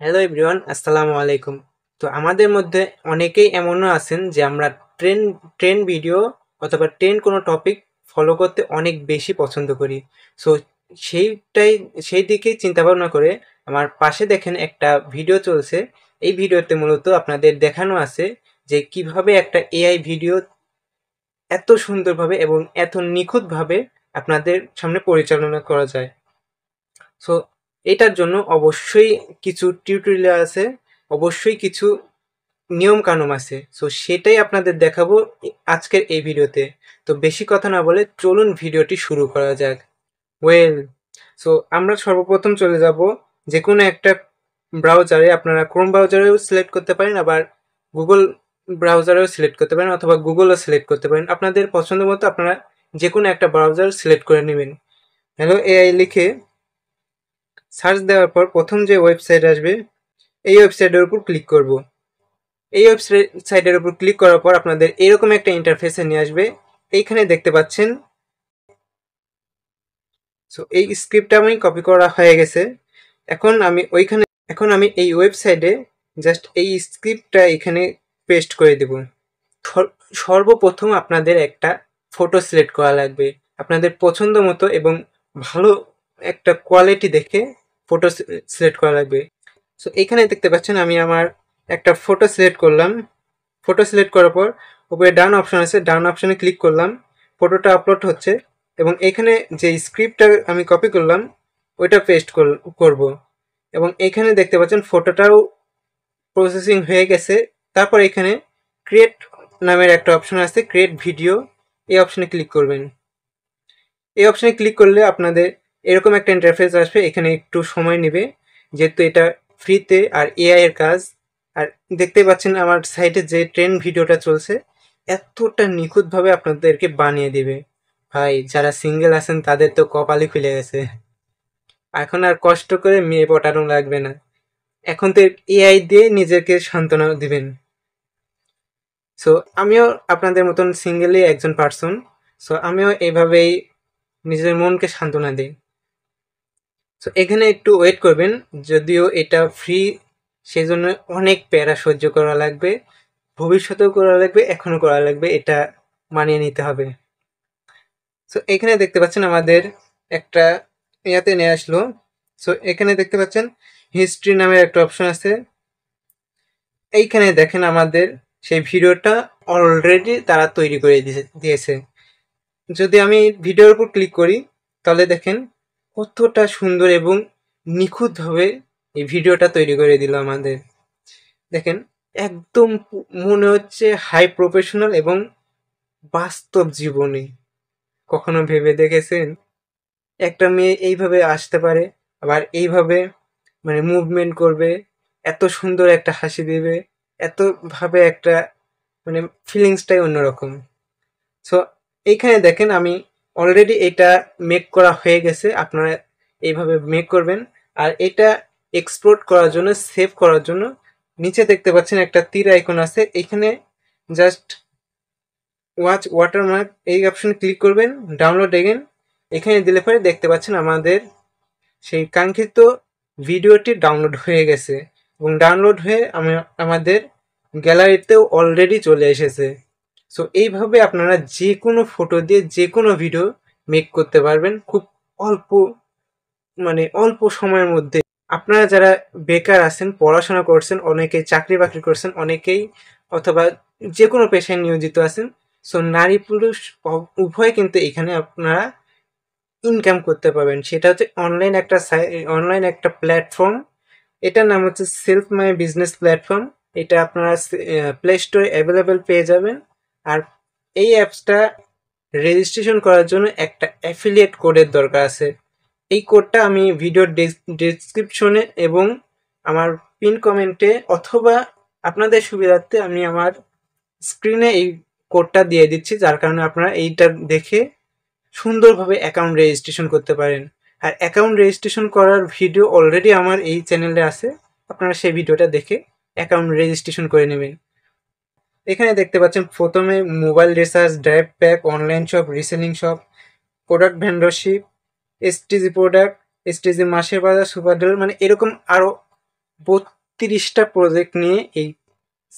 Hello everyone, আসসালামু আলাইকুম। তো আমাদের মধ্যে অনেকেই এমনও আছেন যে আমরা ট্রেন ট্রেন ভিডিও অথবা ট্রেন কোনো টপিক ফলো করতে অনেক বেশি পছন্দ করি। সো সেইটাই সেই দিকেই চিন্তা ভাবনা করে আমার পাশে দেখেন একটা ভিডিও চলছে। এই ভিডিওতে মূলত আপনাদের দেখানো আছে যে কিভাবে একটা এআই ভিডিও এত সুন্দরভাবে এবং এত নিখুঁতভাবে আপনাদের সামনে পরিচালনা করা যায়। সো এটার জন্য অবশ্যই কিছু টিউটোরিয়াল আছে, অবশ্যই কিছু নিয়ম কানুন আছে। সো সেটাই আপনাদের দেখাবো আজকের এই ভিডিওতে। তো বেশি কথা না বলে চলুন ভিডিওটি শুরু করা যাক। ওয়েল, সো আমরা সর্বপ্রথম চলে যাব যে কোনো একটা ব্রাউজারে। আপনারা ক্রোম ব্রাউজারেও সিলেক্ট করতে পারেন, আবার গুগল ব্রাউজারেও সিলেক্ট করতে পারেন, অথবা গুগলও সিলেক্ট করতে পারেন। আপনাদের পছন্দ মতো আপনারা যে কোনো একটা ব্রাউজার সিলেক্ট করে নেবেন। হ্যালো এআই লিখে সার্চ দেওয়ার পর প্রথম যে ওয়েবসাইট আসবে এই ওয়েবসাইটের উপর ক্লিক করব। এই ওয়েবসাইটের উপর ক্লিক করার পর আপনাদের এরকম একটা ইন্টারফেসে নিয়ে আসবে। এইখানে দেখতে পাচ্ছেন। সো এই স্ক্রিপ্টটা আমি কপি করা হয়ে গেছে। এখন আমি এই ওয়েবসাইটে জাস্ট এই স্ক্রিপ্টটা এখানে পেস্ট করে দেব। সর্বপ্রথম আপনাদের একটা ফটো সিলেক্ট করা লাগবে আপনাদের পছন্দ মতো, এবং ভালো একটা কোয়ালিটি দেখে ফটো সিলেক্ট করা লাগবে। সো এখানে দেখতে পাচ্ছেন আমি আমার একটা ফটো সিলেক্ট করলাম। ফটো সিলেক্ট করার পর উপরে ডান অপশন আছে, ডান অপশনে ক্লিক করলাম। ফটোটা আপলোড হচ্ছে এবং এখানে যে স্ক্রিপ্টটা আমি কপি করলাম ওইটা পেস্ট করব। এবং এখানে দেখতে পাচ্ছেন ফটোটাও প্রসেসিং হয়ে গেছে। তারপর এখানে ক্রিয়েট নামের একটা অপশন আছে, ক্রিয়েট ভিডিও, এই অপশনে ক্লিক করবেন। এই অপশনে ক্লিক করলে আপনাদের এরকম একটা ইন্টারফেস আসবে। এখানে একটু সময় নেবে যেহেতু এটা ফ্রিতে আর এআই এর কাজ। আর দেখতে পাচ্ছেন আমার সাইটে যে ট্রেন ভিডিওটা চলছে এতটা নিখুঁতভাবে আপনাদেরকে বানিয়ে দিবে। ভাই, যারা সিঙ্গেল আছেন তাদের তো কপালই খুলে গেছে। এখন আর কষ্ট করে মেয়ে পটানো লাগবে না, এখন তো এআই দিয়ে নিজেকে সান্ত্বনা দিবেন। সো আমিও আপনাদের মতন সিঙ্গেলই একজন পার্সন। সো আমিও এইভাবেই নিজের মনকে সান্ত্বনা দিই। সো এখানে একটু ওয়েট করবেন, যদিও এটা ফ্রি সেই জন্য অনেক প্যারা সহ্য করা লাগবে, ভবিষ্যতেও করা লাগবে, এখনও করা লাগবে, এটা মানিয়ে নিতে হবে। সো এখানে দেখতে পাচ্ছেন আমাদের একটা ইয়াতে নিয়ে আসলো। সো এখানে দেখতে পাচ্ছেন হিস্ট্রি নামের একটা অপশন আছে। এইখানে দেখেন আমাদের সেই ভিডিওটা অলরেডি তারা তৈরি করে দিয়েছে। যদি আমি ভিডিওর উপর ক্লিক করি তাহলে দেখেন কতটা সুন্দর এবং নিখুঁতভাবে এই ভিডিওটা তৈরি করে দিল আমাদের। দেখেন একদম মনে হচ্ছে হাই প্রফেশনাল এবং বাস্তব জীবনে। কখনো ভেবে দেখেছেন একটা মেয়ে এইভাবে আসতে পারে, আবার এইভাবে মানে মুভমেন্ট করবে, এত সুন্দর একটা হাসি দেবে, এতভাবে একটা মানে ফিলিংসটাই অন্যরকম। সো এইখানে দেখেন আমি অলরেডি এটা মেক করা হয়ে গেছে, আপনারা এইভাবে মেক করবেন। আর এটা এক্সপোর্ট করার জন্য, সেভ করার জন্য নিচে দেখতে পাচ্ছেন একটা তীর আইকন আছে, এখানে জাস্ট ওয়াচ ওয়াটারমার্ক এই অপশনে ক্লিক করবেন, ডাউনলোড এগেন এখানে দিলে পরে দেখতে পাচ্ছেন আমাদের সেই কাঙ্ক্ষিত ভিডিওটি ডাউনলোড হয়ে গেছে এবং ডাউনলোড হয়ে আমাদের গ্যালারিতেও অলরেডি চলে এসেছে। সো এইভাবে আপনারা যে কোনো ফটো দিয়ে যে কোনো ভিডিও মেক করতে পারবেন খুব অল্প অল্প সময়ের মধ্যে। আপনারা যারা বেকার আছেন, পড়াশোনা করছেন, অনেকেই চাকরি বাকরি করছেন, অনেকেই অথবা যে কোনো পেশায় নিয়োজিত আছেন, সো নারী পুরুষ উভয় কিন্তু এখানে আপনারা ইনকাম করতে পারবেন। সেটা হচ্ছে অনলাইন একটা প্ল্যাটফর্ম। এটার নাম হচ্ছে সেলফ মাই বিজনেস প্ল্যাটফর্ম। এটা আপনারা প্লে স্টোরে অ্যাভেলেবেল পেয়ে যাবেন। আর এই অ্যাপসটা রেজিস্ট্রেশন করার জন্য একটা অ্যাফিলিয়েট কোডের দরকার আছে। এই কোডটা আমি ভিডিওর ডেসক্রিপশনে এবং আমার পিন কমেন্টে অথবা আপনাদের সুবিধার্থে আমি আমার স্ক্রিনে এই কোডটা দিয়ে দিচ্ছি, যার কারণে আপনারা এইটা দেখে সুন্দরভাবে অ্যাকাউন্ট রেজিস্ট্রেশন করতে পারেন। আর অ্যাকাউন্ট রেজিস্ট্রেশন করার ভিডিও অলরেডি আমার এই চ্যানেলে আছে, আপনারা সেই ভিডিওটা দেখে অ্যাকাউন্ট রেজিস্ট্রেশন করে নেবেন। এখানে দেখতে পাচ্ছেন প্রথমে mobile recharge, direct pack, online shop, reselling shop, product vendorship, STG product, STG মাসের বাজার, সুপার ডিলার, মানে এরকম আরও 32টা প্রজেক্ট নিয়ে এই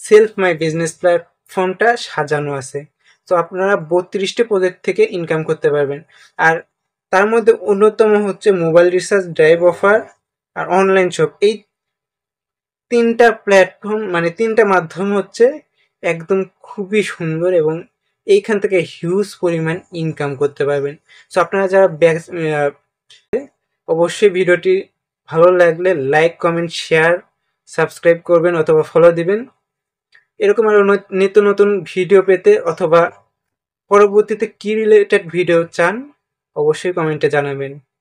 সেলফ মাই বিজনেস প্ল্যাটফর্মটা সাজানো আছে। তো আপনারা 32টা প্রজেক্ট থেকে ইনকাম করতে পারবেন। আর তার মধ্যে অন্যতম হচ্ছে মোবাইল রিচার্জ, ড্রাইভ অফার আর অনলাইন শপ। এই 3টা প্ল্যাটফর্ম মানে 3টা মাধ্যম হচ্ছে একদম খুবই সুন্দর এবং এইখান থেকে হিউজ পরিমাণ ইনকাম করতে পারবেন। সো আপনারা যারা অবশ্যই ভিডিওটি ভালো লাগলে লাইক, কমেন্ট, শেয়ার, সাবস্ক্রাইব করবেন অথবা ফলো দিবেন। এরকম আরও নিত্য নতুন ভিডিও পেতে অথবা পরবর্তীতে কি রিলেটেড ভিডিও চান অবশ্যই কমেন্টে জানাবেন।